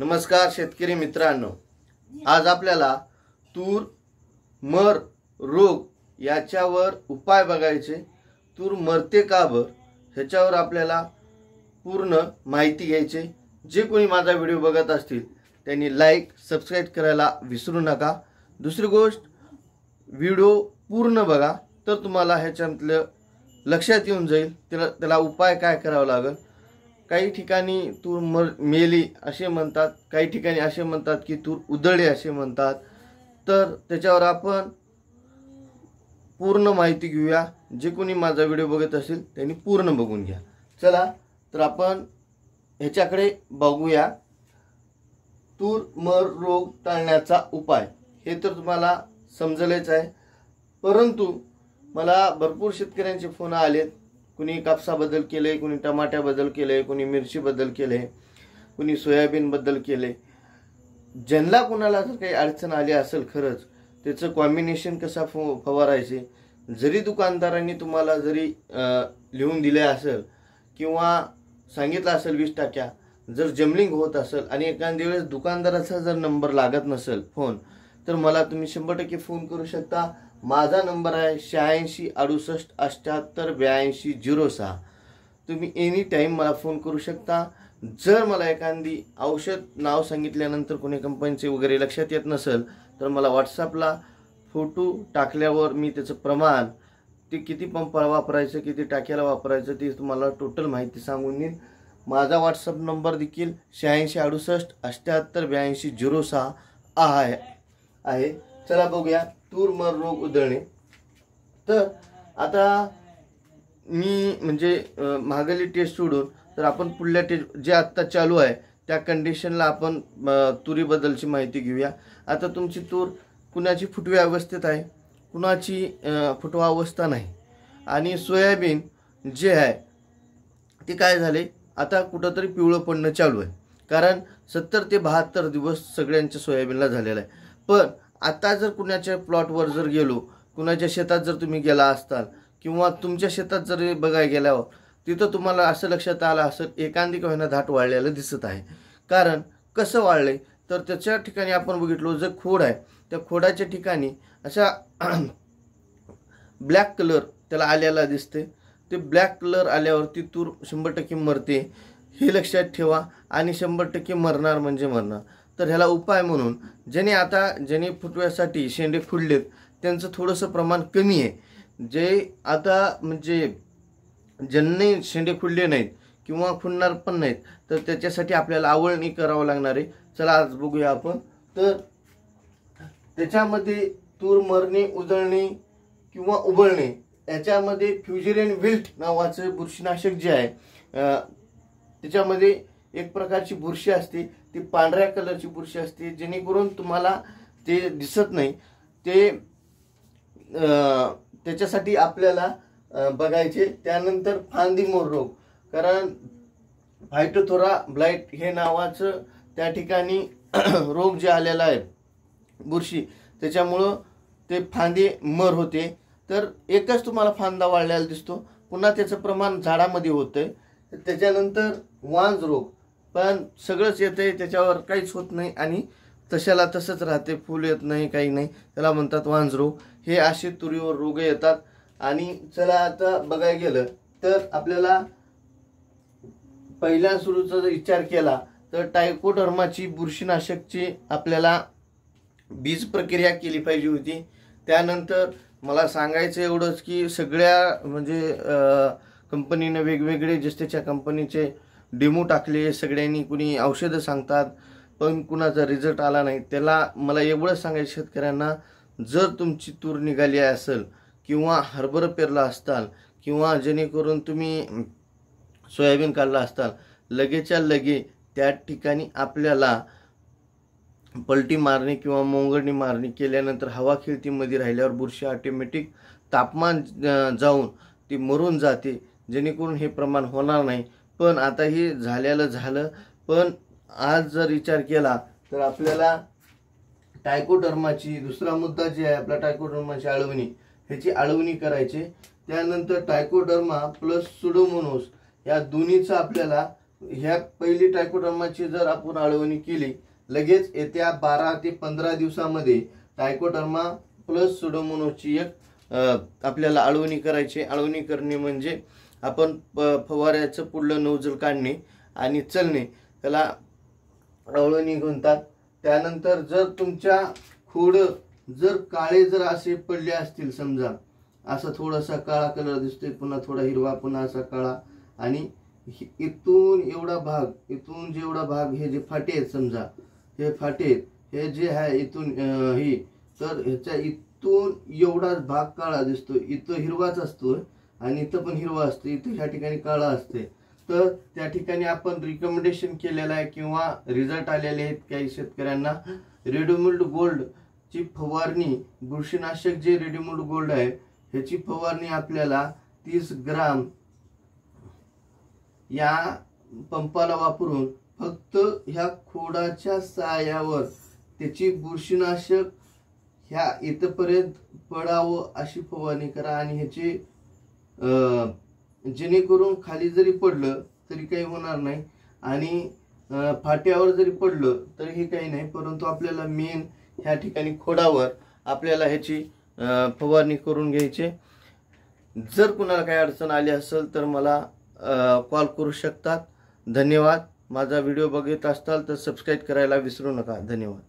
नमस्कार शेतकरी मित्रांनो, आज आपल्याला तूर मर रोग याच्यावर उपाय बघायचे। तूर मरते का बर ह्याच्यावर आपल्याला पूर्ण माहिती घ्यायची। जे कोणी माझा व्हिडिओ बघत असतील त्यांनी लाईक सबस्क्राइब करायला विसरू नका। दुसरी गोष्ट, व्हिडिओ पूर्ण बघा तर तुम्हाला ह्याच्यातलं लक्षात येऊन जाईल त्याला उपाय काय करावा लागेल। काही ठिकाणी तूर मेली असे म्हणतात, काही ठिकाणी असे म्हणतात की तूर उधळली असे म्हणतात। तर त्याच्यावर आपण पूर्ण माहिती घेऊया। जे कोणी माझा व्हिडिओ बघत असेल त्यांनी पूर्ण बघून घ्या। चला तर आपण ह्याच्याकडे बघूया। तूर मर रोग टाळण्याचा उपाय हे तर तुम्हाला समजलेच आहे, परंतु मला भरपूर शेतकऱ्यांचे फोन आलेत। कुणी कापसाबद्दल केले, कुणी टमाट्याबद्दल केले, कुणी मिरचीबद्दल केले, कुणी सोयाबीनबद्दल केले। ज्यांना कुणाला जर काही अडचण आली असेल खरंच त्याचं कॉम्बिनेशन कसा फवारायचे, जरी दुकानदारांनी तुम्हाला जरी लिहून दिले असेल किंवा सांगितलं असेल 20 टाक्या, जर जमलिंग होत असेल आणि एखाद्या वेळेस दुकानदाराचा जर नंबर लागत नसेल फोन, तर मला तुम्ही 100% फोन करू शकता। माझा नंबर आहे 86 68 78 82 06। तुम्ही एनी टाइम मला फोन करू शकता। जर मला एखादी औषध नाव सांगितल्यानंतर कोणी कंपनीचे वगैरे लक्षात येत नसेल तर मला व्हॉट्सअपला फोटो टाकल्यावर मी त्याचं प्रमाण, ते किती पंप वापरायचं, किती टाक्याला वापरायचं ते तुम्हाला टोटल माहिती सांगून देईन। माझा व्हॉट्सअप नंबर देखील 86 68 78 82 06 आहे। चला बघूया तूर मर रोग उधळणे। तर आता मी म्हणजे मागली टेस्ट सोडून तर आपण पुढल्या टेस्ट जे आत्ता चालू आहे त्या कंडिशनला आपण तुरीबद्दलची माहिती घेऊया। आता तुमची तूर कुणाची फुटव्या अवस्थेत आहे, कुणाची फुटवा अवस्था नाही। आणि सोयाबीन जे आहे ते काय झाले, आता कुठंतरी पिवळं पडणं चालू आहे, कारण 70 ते 72 दिवस सगळ्यांच्या सोयाबीनला झालेला आहे। पण आता जर कुणाच्या प्लॉटवर जर गेलो, कुणाच्या शेतात जर तुम्ही गेला असताल किंवा तुमच्या शेतात जर बघायला गेल्यावर तिथं तुम्हाला असं लक्षात आलं असेल एखादी का होईना धाट वाळलेलं दिसत आहे। कारण कसं वाळले तर त्याच्या ठिकाणी आपण बघितलो जे खोड आहे त्या खोडाच्या ठिकाणी अशा ब्लॅक कलर त्याला आलेला दिसते। ते ब्लॅक कलर आल्यावरती तूर 100% मरते, हे लक्षात ठेवा। आणि 100% मरणार म्हणजे मरणार। तर ह्याला उपाय म्हणून ज्याने फुटव्यासाठी शेंडे खुडलेत त्यांचं थोडंसं प्रमाण कमी आहे। जे आता म्हणजे ज्यांनी शेंडे खुडले नाहीत किंवा खुडणार पण नाहीत तर त्याच्यासाठी आपल्याला आवळणी करावं लागणार आहे। चला आज बघूया आपण। तर त्याच्यामध्ये तूर मरणे, उधळणे किंवा उबळणे याच्यामध्ये फ्युजिलिन विल्ट नावाचं बुरशीनाशक जे आहे त्याच्यामध्ये एक प्रकारची बुरशी असते, ती पांढऱ्या कलरची बुरशी असते, जेणेकरून तुम्हाला ते दिसत नाही। ते त्याच्यासाठी आपल्याला बघायचे। त्यानंतर फांदी मोर रोग, कारण फायटोथोरा ब्लाइट हे नावाचं त्या ठिकाणी रोग जे आलेला आहे बुरशी, त्याच्यामुळं ते फांदी मर होते। तर एकच तुम्हाला फांदा वाळलेला दिसतो, पुन्हा त्याचं प्रमाण झाडामध्ये होतंय। त्याच्यानंतर वांज रोग, पण सगळंच येतंय त्याच्यावर काहीच होत नाही आणि तशाला तसंच राहते, फूल येत नाही, काही नाही, त्याला म्हणतात वांज रोग। हे असे तुरीवर रोग येतात। आणि चला आता बघायला गेलं तर आपल्याला पहिल्या सुरूचा जर विचार केला तर ट्रायकोडर्माची बुरशीनाशकची आपल्याला बीज प्रक्रिया केली पाहिजे होती। त्यानंतर मला सांगायचं एवढंच की सगळ्या म्हणजे कंपनीने वेगवेगळे त्याच्या कंपनीचे डेमो टाकले सगळ्यांनी, कुणी औषधं सांगतात पण कुणाचा रिझल्ट आला नाही। त्याला मला एवढंच सांगायचं शेतकऱ्यांना, जर तुमची तूर निघाली असेल किंवा हरभरा पेरला असताल किंवा जेणेकरून तुम्ही सोयाबीन काढला असताल, लगेच्या लगे त्या ठिकाणी आपल्याला पलटी मारणे किंवा मोंगरणी मारणी केल्यानंतर हवा खिळतीमध्ये राहिल्यावर बुरशी ऑटोमॅटिक तापमान जाऊन ती मरून जाते, जेणेकरून हे प्रमाण होणार नाही। पण आता हे झालं। पण आज जर विचार केला तर आपल्याला ट्रायकोडर्माची दुसरा मुद्दा जे आहे आपला ट्रायकोडर्माची आळवणी, ह्याची आळवणी करायची। त्यानंतर ट्रायकोडर्मा प्लस सुडोमोनास या दोन्हीचा आपल्याला ह्या पहिली ट्रायकोडर्माची जर आपण आळवणी केली लगेच येत्या 12 ते 15 दिवसामध्ये ट्रायकोडर्मा प्लस सुडोमोनासची एक आपल्याला आळवणी करायची। आळवणी करणे म्हणजे आपण फवाऱ्याचं पुढलं नोजल काढणे आणि चलणे त्याला आळवणी म्हणतात। त्यानंतर जर तुमच्या खोड जर काळे जर असे पडले असतील, समजा असा थोडासा काळा कलर दिसतोय, पुन्हा थोडा हिरवा, पुन्हा असा काळा, आणि इथून एवढा भाग, इथून जेवढा भाग हे जे फाटे आहेत, समजा हे फाटे हे जे आहे इथून ही, तर ह्याच्या इथून एवढाच भाग काळा दिसतो, इथं हिरवाच असतो आणि इथं पण हिरवा असतो, इथं ह्या ठिकाणी काळा असते। तर त्या ठिकाणी आपण रिकमेंडेशन केलेलं आहे किंवा रिझल्ट आलेले आहेत काही शेतकऱ्यांना। रेडिमोल्ड गोल्ड ची फवारणी, बुरशीनाशक जे रेडिमोल्ड गोल्ड आहे ह्याची फवारणी आपल्याला 30 ग्राम या पंपाला वापरून फक्त ह्या खोडाच्या साह्यावर त्याची बुरशीनाशक ह्या इथपर्यंत पडावं अशी फवारणी करा। आणि ह्याची जेणेकरून खाली जरी पडलं तरी काही होणार नाही आणि फाट्यावर जरी पडलं तरीही काही नाही, परंतु आपल्याला मेन ह्या ठिकाणी खोडावर आपल्याला ह्याची फवारणी करून घ्यायची। जर कुणाला काही अडचण आली असेल तर मला कॉल करू शकतात। धन्यवाद। माझा व्हिडिओ बघत असाल तर सबस्क्राईब करायला विसरू नका। धन्यवाद।